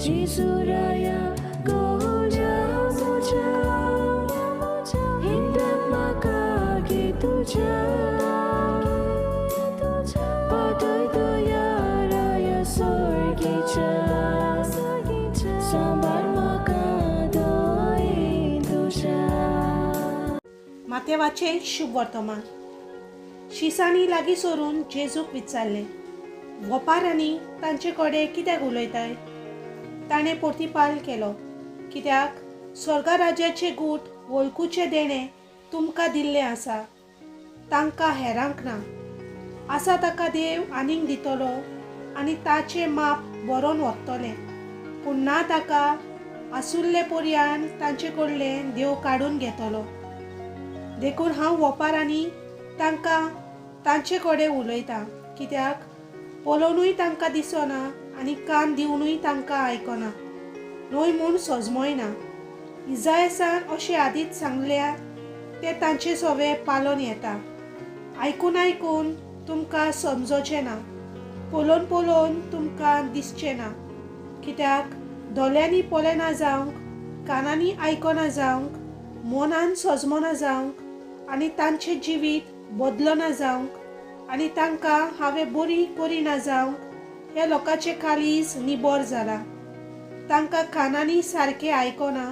जिसुराया गोजा मोजा हिंदत म्हाका गे तुज्या पातळ दोयाराया सोर्गीच्या सांबाळ म्हाका दोयेन तुज्या। मातेवाचे शुभ वर्तमान। शिसांनी लागीं सोरून जेजूक विचारलें, वपारांनी तांचे कडेन कित्याक उलयताय? ताणें प्रतिपाल केलो, कित्याक स्वर्गा राज्याचे गूट वळखूचे देणें तुमकां दिल्लें आसा, तांकां हेरांक ना। आसा ताका देव आनीक दितलो आनी ताचें माप बरोवन वतलें, पूण ना ताका आसुल्ले पर्यान तांचे कडलें देव काडून घेतलो। देखून हांव वपारांनी तांकां तांचे कडेन उलयतां, कित्याक पळोवनूय तांकां दिसना आनी कान दिवनूय तांकां आयकना, न्हय म्हूण सजमयना। इजायासान अशें आदींच सांगल्या तें तांचे सवे पालोन येता। आयकून आयकून तुमकां समजोचें ना, पळोवन पळोवन तुमकां दिसचें ना, कित्याक दोळ्यांनी पळय ना जावंक, कानांनी आयकना जावंक, मनान सजमना जावंक आनी तांचें जिवीत बदलना जावंक आनी तांकां हांवें बरी करिना जावंक हे लोकांचें काळीज निबोर जालां। तांकां कानांनी सारकें आयकना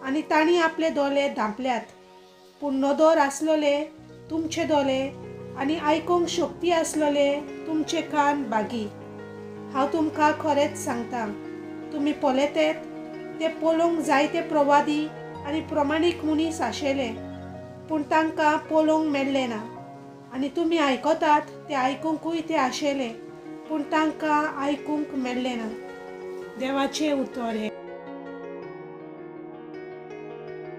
आनी तांणी आपले दोळे धांपल्यात, पूण नदर आसलोले तुमचे दोळे आनी आयकूंक शक्ती आसलोले तुमचे कान बागी। हांव तुमकां खरेंच सांगतां, तुमी पळयतात ते पळोवंक जायते प्रवादी आनी प्रमाणीक मनीस आशिल्ले, पूण तांकां पळोवंक मेळ्ळें ना, आनी तुमी आयकतात ते आयकूंकूय ते आशिल्ले, पूण तांकां आयकूंक मेळ्ळें ना। देवाचें उतर हे।